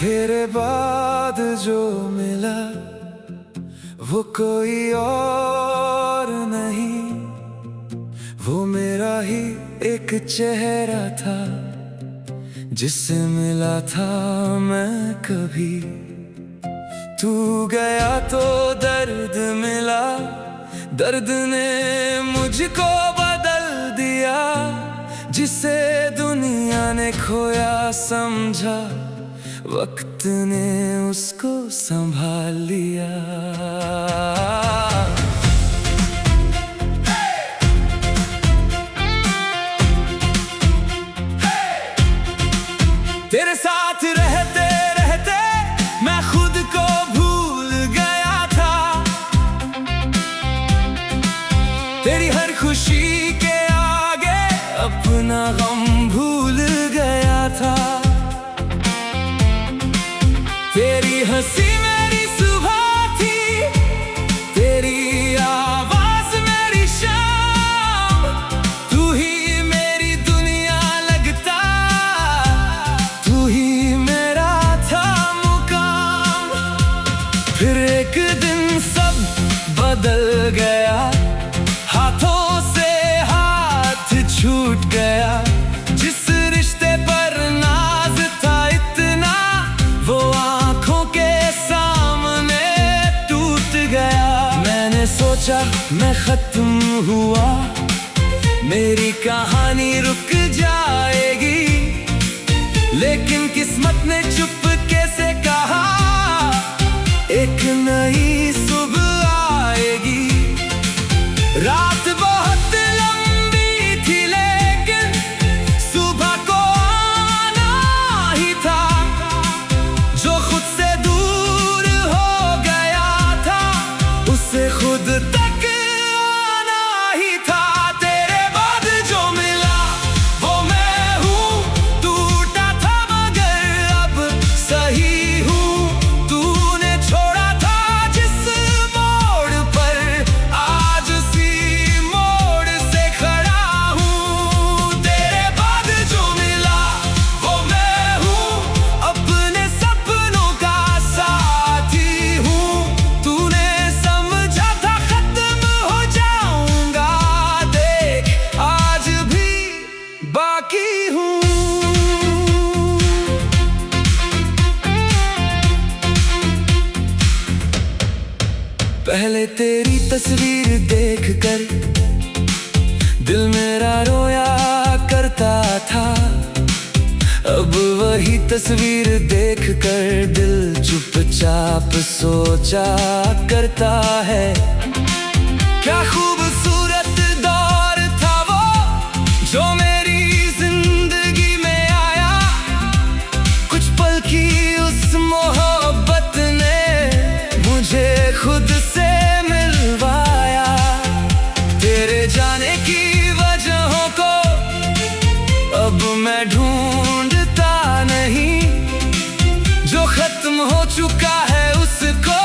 तेरे बाद जो मिला वो कोई और नहीं, वो मेरा ही एक चेहरा था जिससे मिला था मैं कभी। तू गया तो दर्द मिला, दर्द ने मुझको बदल दिया, जिसे दुनिया ने खोया समझा वक्त ने उसको संभाल लिया। तेरे साथ रहते रहते मैं खुद को भूल गया था, तेरी हर खुशी के आगे अपना गम भूल गया था। तेरी हंसी मेरी सुबह थी, तेरी आवाज मेरी शाम, तू ही मेरी दुनिया लगता, तू ही मेरा था मुकाम। फिर एक दिन सब बदल गया, हाथों से हाथ छूट गया, जिस रिश्ते पर नाज था इतना वो आंखों के सामने टूट गया। मैंने सोचा मैं खत्म हुआ, मेरी कहानी रुक जाएगी, लेकिन किस्मत ने चुपके से कहा एक नई सुबह आएगी। रात बहुत लंबी थी लेकिन सुबह को आना ही था, जो खुद से दूर हो गया था उसे खुद तक आना ही था। तेरे बाद जो मिला वो मैं हूँ, टूटा था मगर अब सही हूँ। तूने छोड़ा था जिस मोड़ पर, आज उसी मोड़ से खड़ा हूँ। तेरे बाद जो मिला वो मैं हूँ, अपने सपनों का साथी हूँ। तूने समझा था खत्म हो जाऊंगा, देख आज भी बाकी हूँ। पहले तेरी तस्वीर देखकर दिल मेरा रोया करता था, अब वही तस्वीर देखकर दिल चुपचाप सोचा करता है। क्या खूबसूरत दौर था वो जो मेरी जिंदगी में आया, कुछ पल की उस मोहब्बत ने मुझे खुद से मिलवाया। तेरे जाने की वजहों को अब मैं ढूंढता नहीं, जो खत्म हो चुका है उसको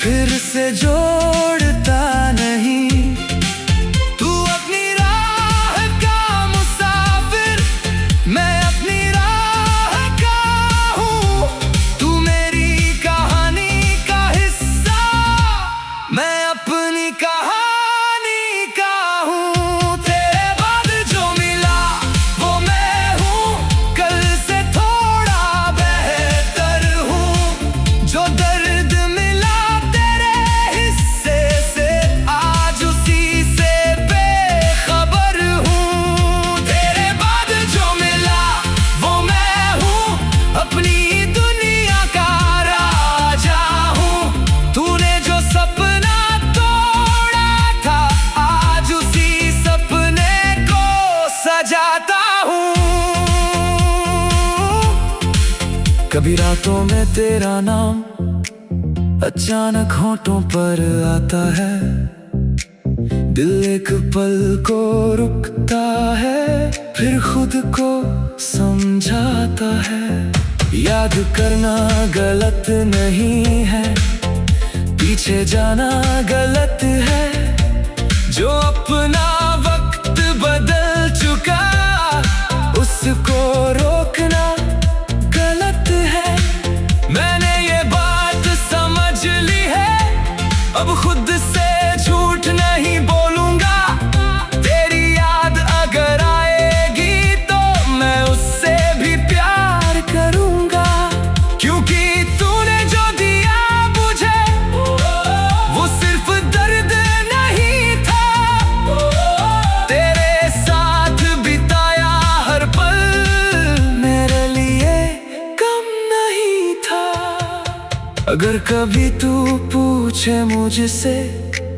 फिर से जोड़ता नहीं। तू अपनी राह का मुसाफिर, मैं अपनी राह का हूँ। तू मेरी कहानी का हिस्सा, मैं अपनी कहानी का हूँ। तेरे बाद जो मिला वो मैं हूँ, कल से थोड़ा बेहतर हूँ। जो दर्द मिला तेरे हिस्से से, आज उसी से बेखबर हूँ। तेरे बाद जो मिला वो मैं हूँ, अपनी दुनिया का राजा हूँ। तूने जो सपना तोड़ा था, आज उसी सपने को सजाता हूँ। कभी रातों में तेरा नाम अचानक होठों पर आता है, दिल एक पल को रुकता है, फिर खुद को समझाता है। याद करना गलत नहीं है, पीछे जाना गलत है, जो अपना वक्त बदल चुका उसको रोकना गलत अगर कभी तू पूछे मुझसे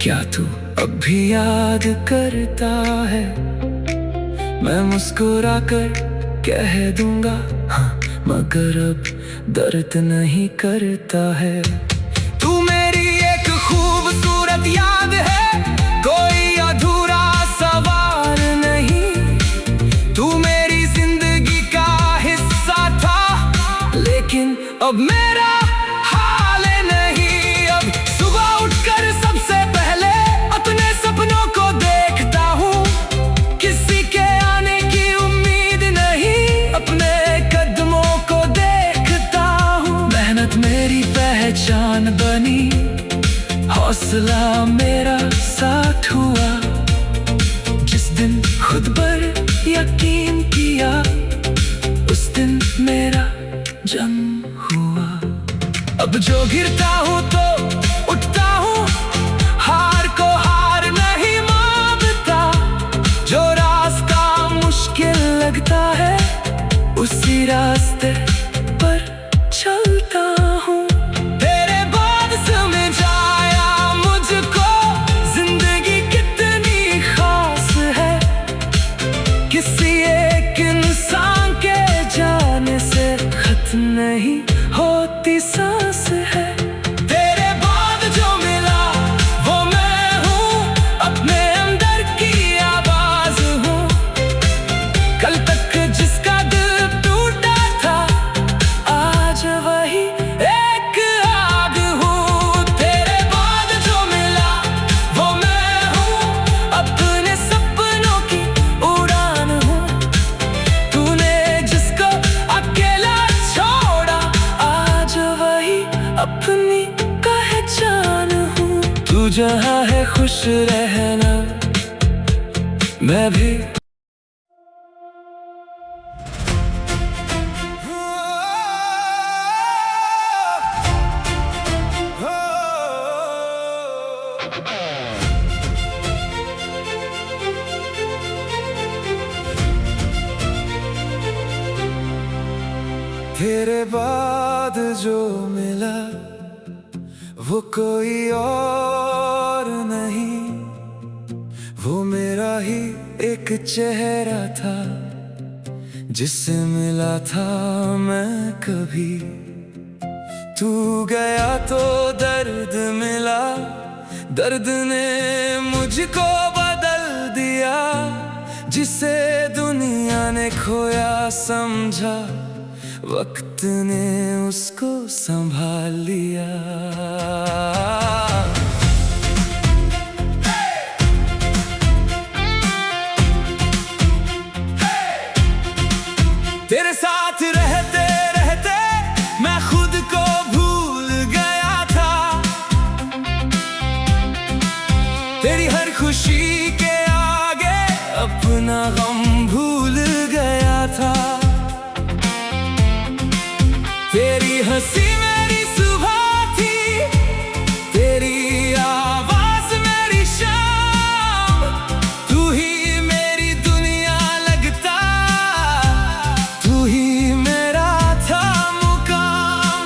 क्या तू अब भी याद करता है, मैं मुस्कुरा कर कह दूंगा हाँ, मगर अब दर्द नहीं करता है। तू मेरी एक खूबसूरत याद है, कोई अधूरा सवाल नहीं। तू मेरी जिंदगी का हिस्सा था, लेकिन अब मेरा हाल नहीं। अब सुबह उठकर सबसे पहले अपने सपनों को देखता हूँ, किसी के आने की उम्मीद नहीं, अपने कदमों को देखता हूँ। मेहनत मेरी पहचान बनी, हौसला मेरा साथ हुआ। जिस दिन खुद पर यकीन किया, उस दिन मेरा जन्म हुआ। अब जो गिरता हूँ तो उठता हूँ, हार को हार नहीं मानता। जो रास्ता मुश्किल लगता है, उसी रास्ते पर चलता हूँ। तेरे बाद समझ आया मुझको जिंदगी कितनी खास है। किसी एक इंसान के जाने से खत्म नहीं होती सांस है। तेरे बाद जो मिला वो मैं हूँ, अपने अंदर की आवाज हूँ। कल तक जिसका दिल टूटा था, आज वही एक आग हूँ। तेरे बाद जो मिला वो मैं हूँ, अपने सपनों की उड़ान हूँ। तूने जिसको अकेला छोड़ा, आज वही अपनी पहचान हूँ। तू जहाँ है खुश रहना, मैं भी। तेरे बाद जो मिला वो कोई और नहीं, वो मेरा ही एक चेहरा था, जिससे मिला था मैं कभी। तू गया तो दर्द मिला, दर्द ने मुझको बदल दिया। जिसे दुनिया ने खोया समझा, वक्त ने उसको संभाल लिया। तेरे साथ रहते रहते मैं खुद को भूल गया था। तेरी हर खुशी के आगे अपना गम भूल गया था। तेरी हंसी मेरी सुबह थी, तेरी आवाज मेरी शाम। तू ही मेरी दुनिया लगता, तू ही मेरा था मुकाम।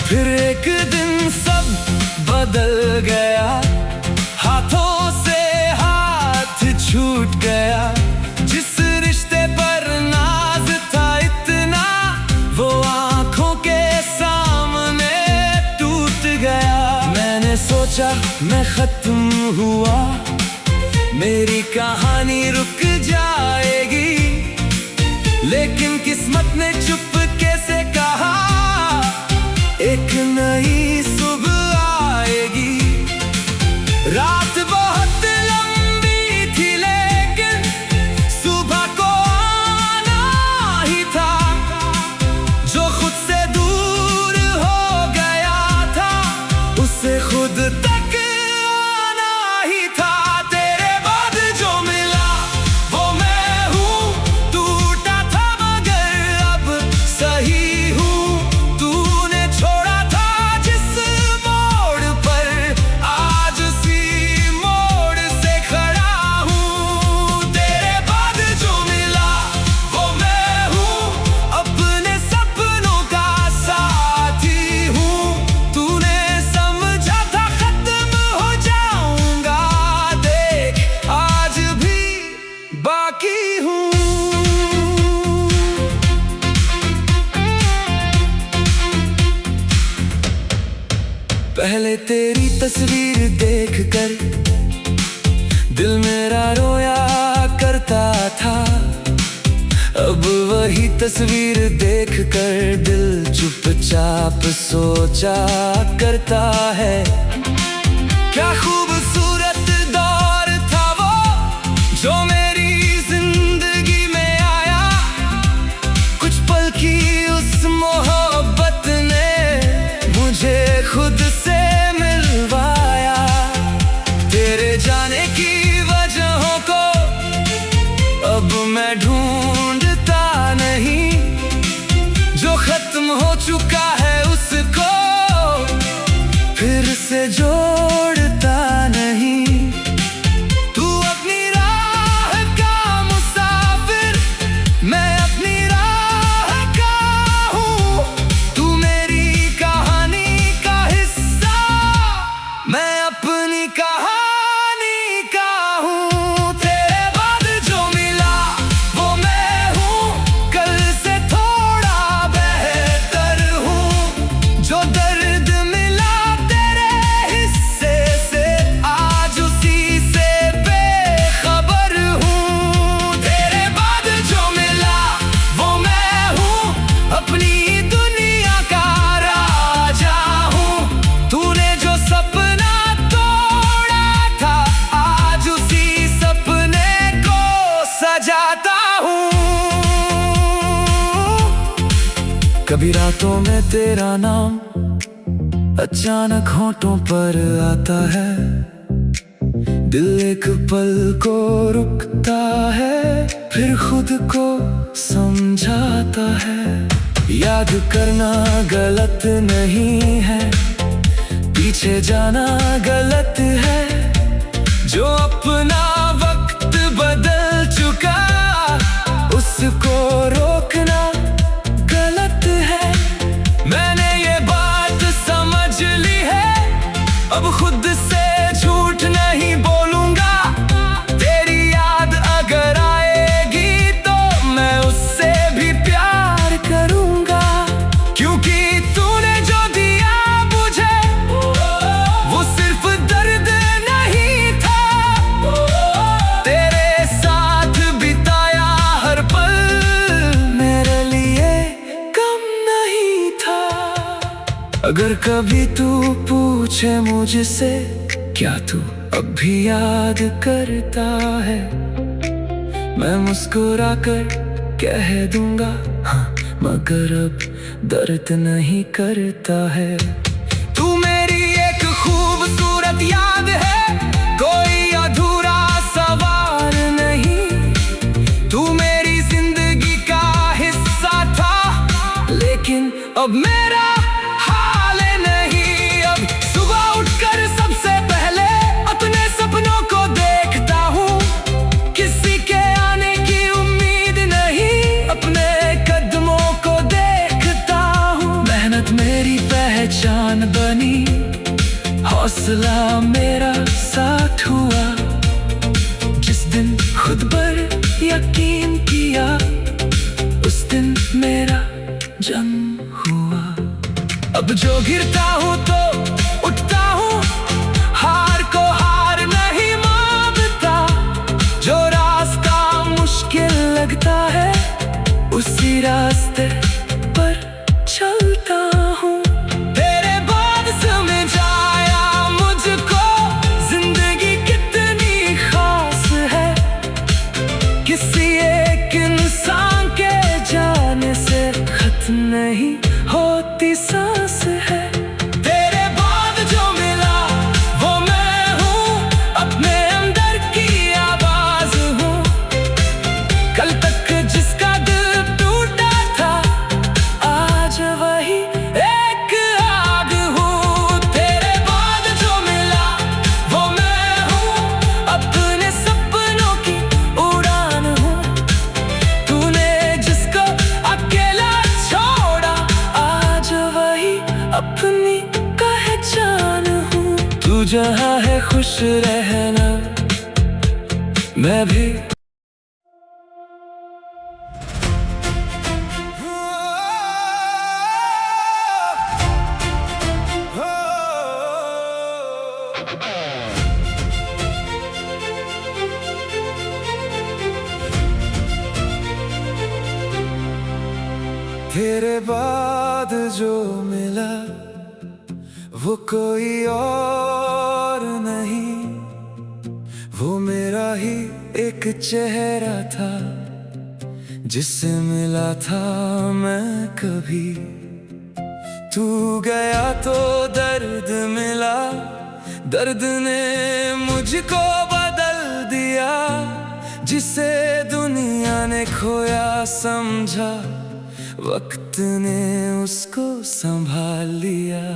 फिर एक दिन सब बदल गया, हाथों से हाथ छूट गया। जिस रिश्ते पर नाज था इतना, वो आंखों के सामने टूट गया। मैंने सोचा मैं खत्म हुआ, मेरी कहानी रुक जाएगी, लेकिन किस्मत ने चुपके से कहा एक नई सुबह आएगी। रात बहुत लंबी थी, लेकिन सुबह को आना ही था। जो खुद से दूर हो गया था, उसे खुद तक आना ही था। तेरे बाद जो मिला वो मैं पहले तेरी तस्वीर देखकर दिल मेरा रोया करता था। अब वही तस्वीर देखकर दिल चुपचाप सोचा करता है। क्या खूबसूरत दौर था वो जो मेरी जिंदगी में आया। कुछ पल की उस मोहब्बत ने मुझे खुद से मिलवाया। तेरे जाने की वजहों को अब मैं ढूंढता नहीं, जो खत्म हो चुका है उसको फिर से जोड़ता नहीं। तू अपनी राह का मुसाफिर, मैं अपनी राह का हूँ। तू मेरी कहानी का हिस्सा, मैं अपनी कहानी का हूँ। तेरे बाद जो मिला वो मैं हूँ, कल से थोड़ा बेहतर हूँ। जो दर्द मिला तेरे हिस्से से, आज उसी से बेखबर हूँ। तेरे बाद जो मिला वो मैं हूँ, अपनी दुनिया का राजा हूँ। तूने जो सपना तोड़ा था, आज उसी सपने को सजाता हूँ। कभी रातों में तेरा नाम अचानक होठों पर आता है। दिल एक पल को रुकता है, फिर खुद को समझाता है। याद करना गलत नहीं है, पीछे जाना गलत है। जो अपना वक्त बदल चुका उसको रोकना गलत है। मैंने ये बात समझ ली है, अब खुद से झूठ नहीं बोलूंगा। तेरी याद अगर आएगी तो मैं उससे भी प्यार करूंगा। क्योंकि तूने जो दिया मुझे वो सिर्फ दर्द नहीं था, तेरे साथ बिताया हर पल मेरे लिए कम नहीं था। अगर कभी तू पूछे मुझसे क्या तू अब भी याद करता है, मैं मुस्कुरा कर कह दूंगा हाँ, मगर अब दर्द नहीं करता है। तू मेरी एक खूबसूरत याद है, कोई अधूरा सवाल नहीं। तू मेरी जिंदगी का हिस्सा था, लेकिन अब मेरा हाल नहीं। अब सुबह उठकर सबसे पहले अपने सपनों को देखता हूँ। किसी के आने की उम्मीद नहीं, अपने कदमों को देखता हूँ। मेहनत मेरी पहचान बनी, हौसला मेरा साथ हुआ। जिस दिन खुद पर यकीन किया, उस दिन मेरा जन्म हुआ। अब जो गिरता हूँ तो उठता हूँ, हार को हार नहीं मानता। जो रास्ता मुश्किल लगता है, उसी रास्ते पर चलता हूँ। तेरे बाद समझ आया मुझको जिंदगी कितनी खास है। किसी एक इंसान के जाने से खत्म नहीं होती सांस है। तेरे बाद जो मिला वो मैं हूँ, अपने अंदर की आवाज हूँ। कल तक जिसका दिल टूटा था, आज वही एक आग हूँ। तेरे बाद जो मिला वो मैं हूँ, अपने सपनों की उड़ान हूँ। तूने जिसको अकेला छोड़ा, आज वही अपनी पहचान हूँ। तू जहाँ है खुश रहना, मैं भी। तेरे बाद जो मिला वो कोई और नहीं, वो मेरा ही एक चेहरा था जिससे मिला था मैं कभी। तू गया तो दर्द मिला, दर्द ने मुझको बदल दिया। जिसे दुनिया ने खोया समझा, वक्त ने उसको संभाल लिया।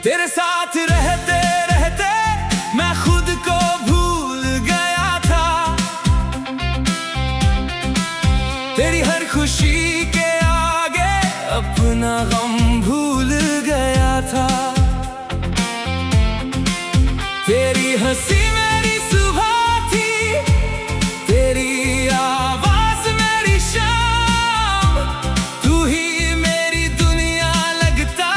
तेरे साथ रहते रहते मैं खुद को भूल गया था। तेरी हर खुशी के आगे अपना गम भूल गया था। तेरी हंसी मेरी सुबह थी, तेरी आवाज मेरी शाम। तू ही मेरी दुनिया लगता,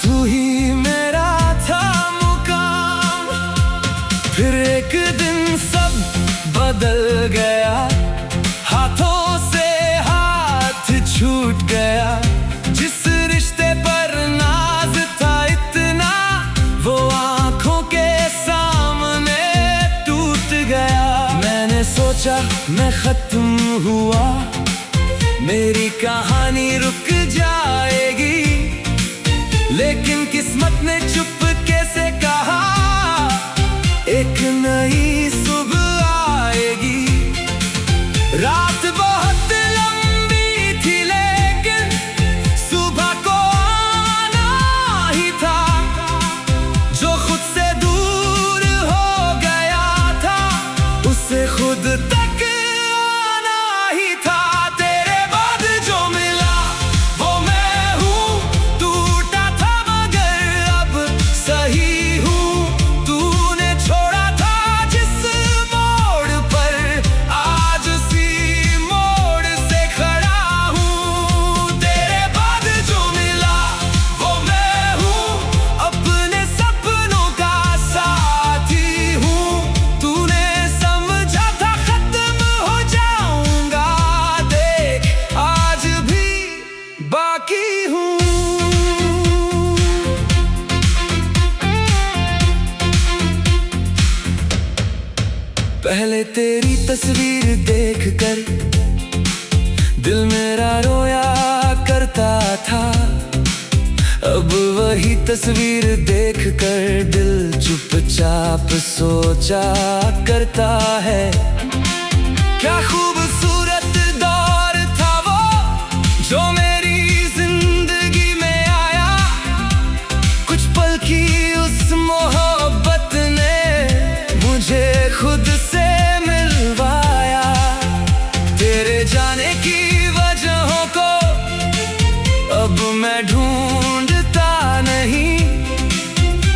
तू ही मेरा था मुकाम। फिर एक दिन सब बदल गया, हाथों से हाथ छूट गया। जिस रिश्ते पर नाज था इतना, वो आंखों के सामने टूट गया। मैंने सोचा मैं खत्म हुआ, मेरी कहानी रुक जाएगी। लेकिन किस्मत ने चुपके से कहा, एक नई सुबह आएगी। रात बहुत लंबी थी लेकिन सुबह को आना ही था। जो खुद से दूर हो गया था, उसे खुद तक आना ही था। तेरे बाद जो मिला वो मैं हूँ, टूटा था मगर अब सही हूँ। तूने छोड़ा था जिस मोड़ पर, आज उसी मोड़ से खड़ा हूँ। तेरे बाद जो मिला वो मैं हूँ, अपने सपनों का साथी हूँ। तूने समझा था खत्म हो जाऊंगा, देख आज भी बाकी हूँ। पहले तेरी तस्वीर देखकर दिल मेरा रोया करता था। अब वही तस्वीर देखकर दिल चुपचाप सोचा करता है। क्या खूबसूरत दौर था वो जो मेरी जिंदगी में आया। कुछ पल की उस मोहब्बत ने मुझे खुद से मिलवाया। तेरे जाने की वजहों को अब मैं ढूंढता नहीं,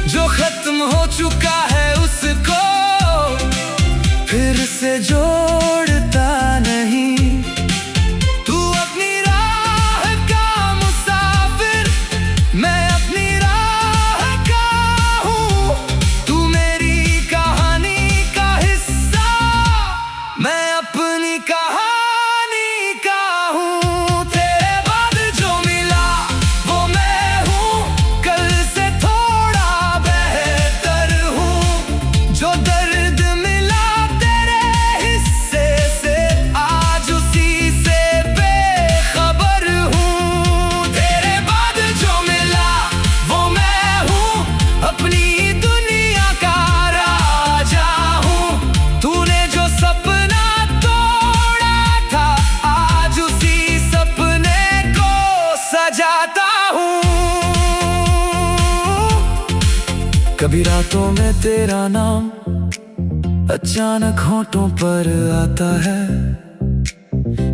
जो खत्म हो चुका है उसको फिर से जोड़ता नहीं। तू अपनी राह का मुसाफिर, मैं अपनी राह का हूँ। तू मेरी कहानी का हिस्सा, मैं अपनी कहानी का हूँ। तेरे बाद जो मिला वो मैं हूँ, कल से थोड़ा बेहतर हूँ। जो दर्द मिला तेरे हिस्से से, आज उसी से बेखबर हूँ। तेरे बाद जो मिला वो मैं हूँ, अपनी दुनिया का राजा हूँ। तूने जो सपना तोड़ा था, आज उसी सपने को सजाता हूँ। कभी रातों में तेरा नाम अचानक होठों पर आता है।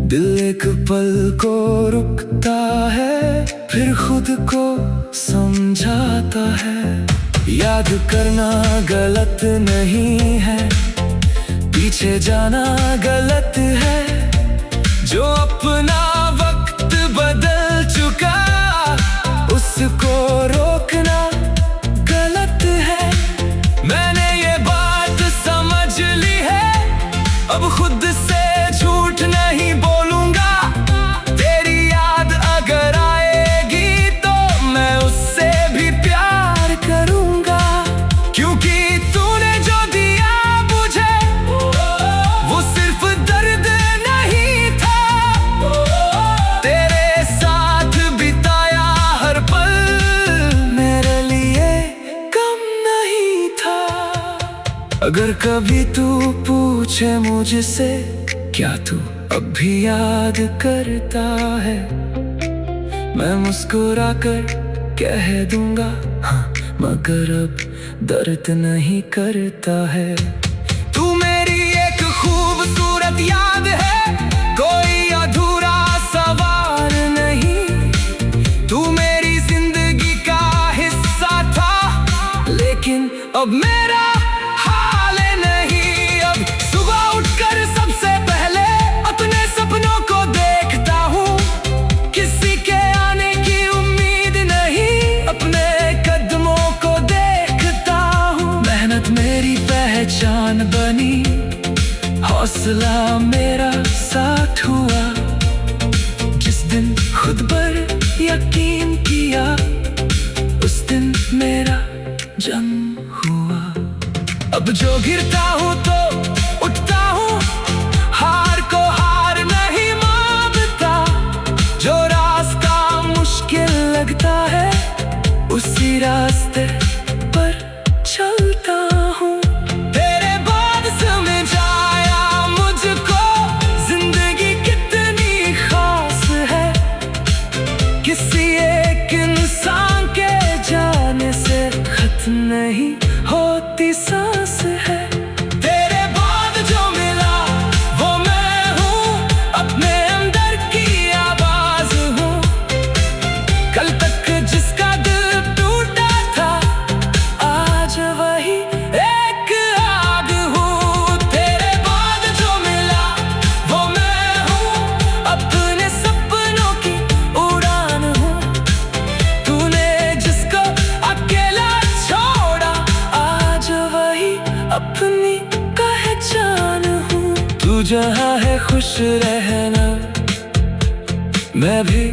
दिल एक पल को रुकता है, फिर खुद को समझाता है। याद करना गलत नहीं है, पीछे जाना गलत है। जो अपना वक्त बदल चुका, उसको रोकना गलत अगर कभी तू पूछे मुझसे क्या तू अब भी याद करता है, मैं मुस्कुरा कर कह दूंगा हाँ, मगर अब दर्द नहीं करता है। तू मेरी एक खूबसूरत याद है, कोई अधूरा सवाल नहीं। तू मेरी जिंदगी का हिस्सा था, लेकिन अब मेरा हाल नहीं। अब सुबह उठकर सबसे पहले अपने सपनों को देखता हूँ, किसी के आने की उम्मीद नहीं, अपने कदमों को देखता हूँ। मेहनत मेरी पहचान बनी, हौसला मेरा साथ हुआ। जिस दिन खुद पर यकीन किया, उस दिन मेरा जन्म हुआ। अब जो गिरता हूँ तो उठता हूँ, हार को हार नहीं मानता। जो रास्ता मुश्किल लगता है, उसी रास्ते पर चलता हूँ। तेरे बाद समझ आया मुझको जिंदगी कितनी खास है। किसी एक इंसान के जाने से खत्म नहीं होती सांस है। तेरे बाद जो मिला वो मैं हूँ, अपने अंदर की आवाज हूँ। कल तक जिसका दिल टूटा था, आज वही एक आग हूँ। तेरे बाद जो मिला वो मैं हूँ, अपने सपनों की उड़ान हूँ। तूने जिसको अकेला छोड़ा, आज वही अपनी पहचान हूँ। तू जहाँ है खुश रहना, मैं भी